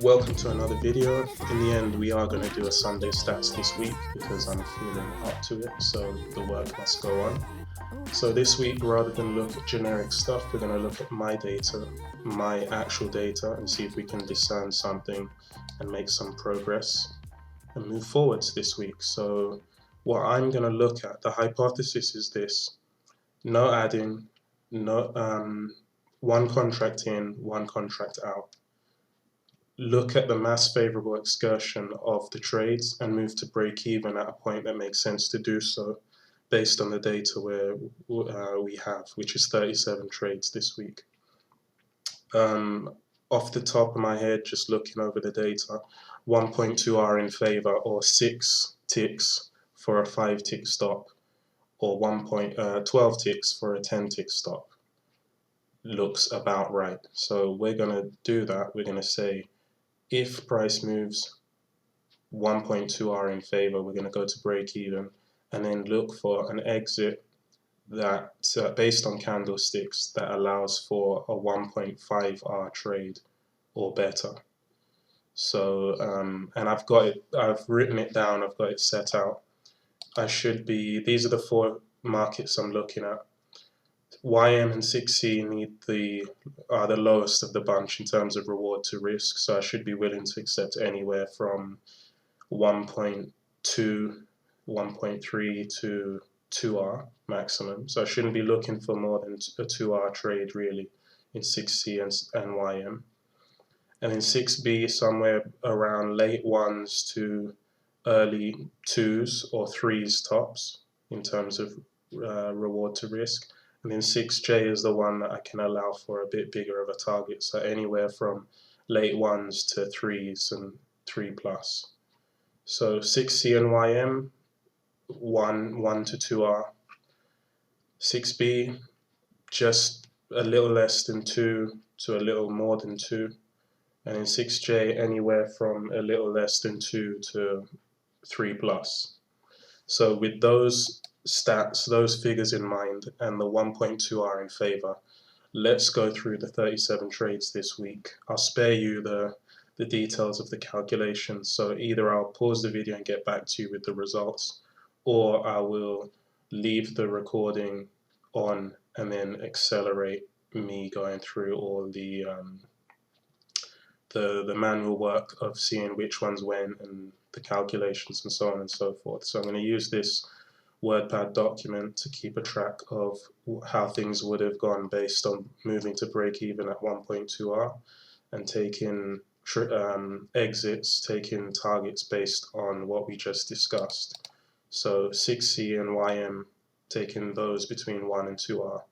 Welcome to another video. In the end, we are going to do a Sunday stats this week because I'm feeling up to it, so the work must go on. So this week, rather than look at generic stuff, we're going to look at my data, my actual data, and see if we can discern something and make some progress and move forwards this week. So what I'm going to look at, the hypothesis is this: no adding, no one contract in, one contract out. Look at the mass favorable excursion of the trades and move to break even at a point that makes sense to do so based on the data we have, which is 37 trades this week. Off the top of my head, just looking over the data, 1.2 are in favor, or 6 ticks for a 5 tick stop, or 12 ticks for a 10 tick stop. Looks about right. So we're going to do that. We're going to say if price moves 1.2 are in favor, we're going to go to break even and then look for an exit that based on candlesticks that allows for a 1.5 R trade or better. So and I've written it down, I've got it set out. These are the 4 markets I'm looking at. YM and 6C are the lowest of the bunch in terms of reward to risk, so I should be willing to accept anywhere from 1.2, 1.3 to 2R maximum. So I shouldn't be looking for more than a 2R trade really in 6C and YM. And in 6B, somewhere around late 1s to early 2s or 3s tops in terms of reward to risk. And then 6J is the one that I can allow for a bit bigger of a target, so anywhere from late 1s to 3s and 3+. So 6C and YM, 1 to 2R. 6B, just a little less than 2 to a little more than 2. And in 6J, anywhere from a little less than 2 to 3+. So with those stats, those figures in mind, and the 1.2 are in favor, let's go through the 37 trades this week. I'll spare you the details of the calculations, so either I'll pause the video and get back to you with the results, or I will leave the recording on and then accelerate me going through all the manual work of seeing which ones when and the calculations and so on and so forth. So I'm going to use this WordPad document to keep a track of how things would have gone based on moving to break even at 1.2R and taking exits, taking targets based on what we just discussed. So 6C and YM, taking those between 1 and 2R.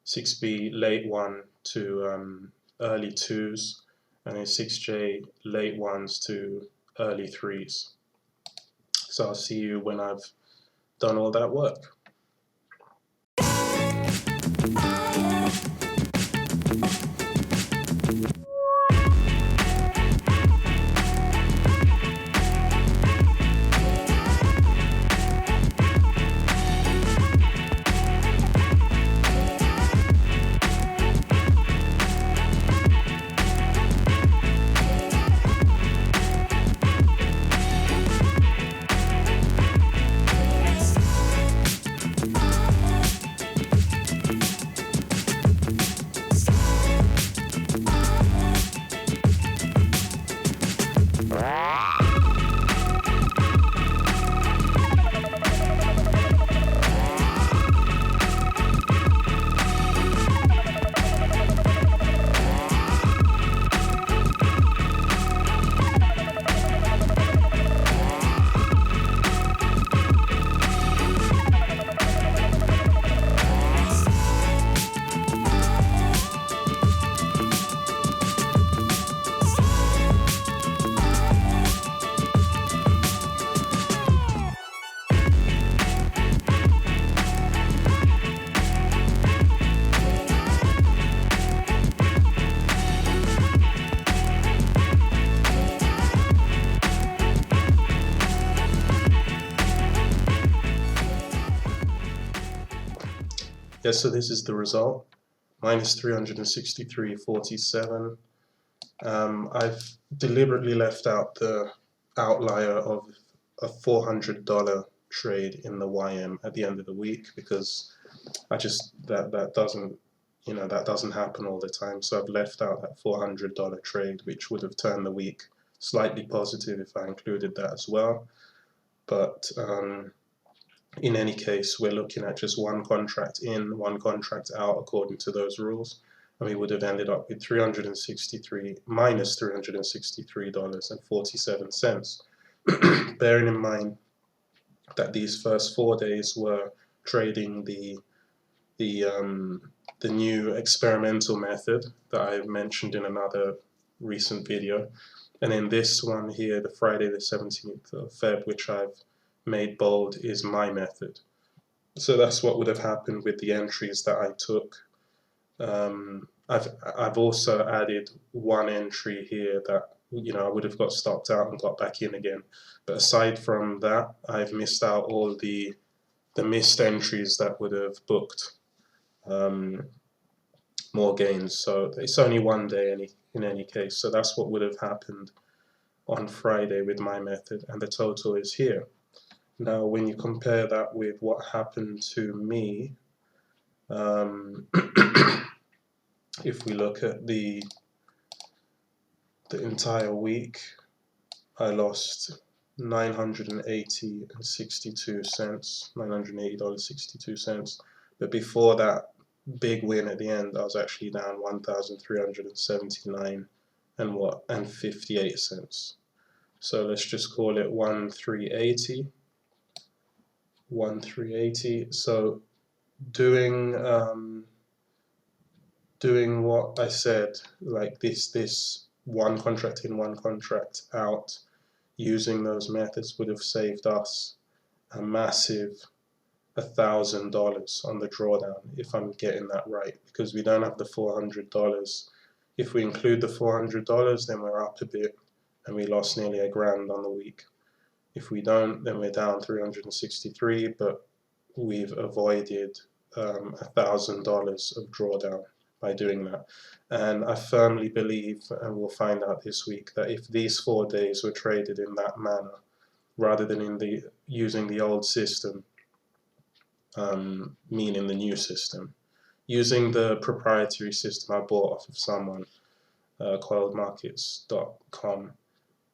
6B, late 1 to early 2s, and then 6J, late 1s to early 3s. So I'll see you when I've done all that work. Yeah, so this is the result. Minus 363.47. I've deliberately left out the outlier of a $400 trade in the YM at the end of the week, because I just that doesn't, you know, that doesn't happen all the time. So I've left out that $400 trade, which would have turned the week slightly positive if I included that as well. But in any case, we're looking at just one contract in, one contract out according to those rules, and we would have ended up with minus $363.47. Bearing in mind that these first 4 days were trading the new experimental method that I mentioned in another recent video, and in this one here, the Friday the 17th of Feb, which I've made bold, is my method. So that's what would have happened with the entries that I took. I've also added one entry here that, you know, I would have got stopped out and got back in again. But aside from that, I've missed out all the missed entries that would have booked more gains. So it's only 1 day in any case. So that's what would have happened on Friday with my method, and the total is here. Now, when you compare that with what happened to me, if we look at the entire week, I lost $980.62. But before that big win at the end, I was actually down 1,379 and 58 cents. So let's just call it 1,380. So doing what I said, like this one contract in, one contract out, using those methods would have saved us a massive $1,000 on the drawdown, if I'm getting that right, because we don't have the $400. If we include the $400, then we're up a bit, and we lost nearly $1,000 on the week. If we don't, then we're down 363, but we've avoided $1,000 of drawdown by doing that. And I firmly believe, and we'll find out this week, that if these 4 days were traded in that manner, rather than using the old system, meaning the new system, using the proprietary system I bought off of someone, coiledmarkets.com,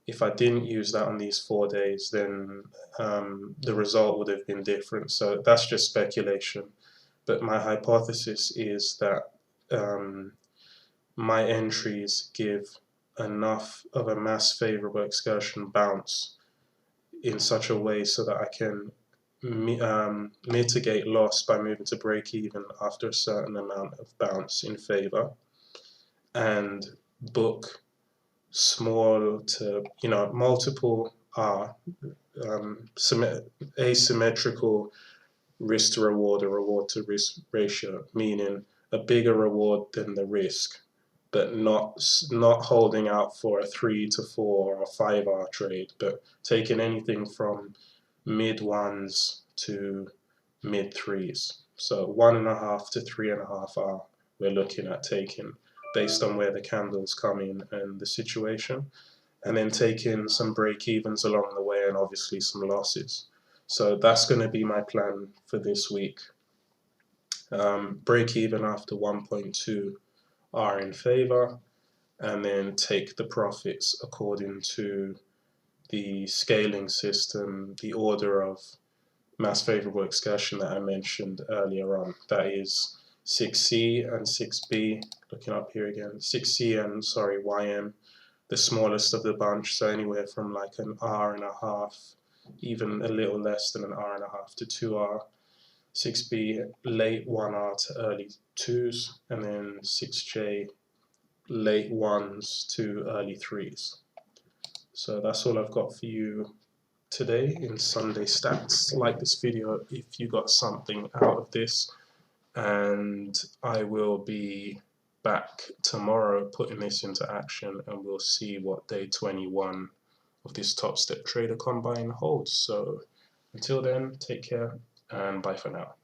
if I didn't use that on these 4 days, then the result would have been different. So that's just speculation. But my hypothesis is that my entries give enough of a mass favorable excursion bounce in such a way so that I can mitigate loss by moving to break even after a certain amount of bounce in favor, and book small to, you know, multiple asymmetrical risk to reward or reward to risk ratio, meaning a bigger reward than the risk, but not holding out for a 3 to 4 or 5 hour trade, but taking anything from mid 1s to mid 3s. So 1.5 to 3.5 hour we're looking at taking, based on where the candles come in and the situation, and then taking some break evens along the way and obviously some losses. So that's going to be my plan for this week. Break even after 1.2 are in favor, and then take the profits according to the scaling system, the order of mass favorable excursion that I mentioned earlier on. That is 6C and 6B, looking up here again, 6C and, sorry, YM, the smallest of the bunch, so anywhere from like an R1/2, even a little less than an R1/2 to 2R. 6B, late 1R to early 2s, and then 6J, late 1s to early 3s. So that's all I've got for you today in Sunday Stats. Like this video if you got something out of this, and I will be back tomorrow putting this into action, and we'll see what day 21 of this Top Step Trader Combine holds. So until then, take care and bye for now.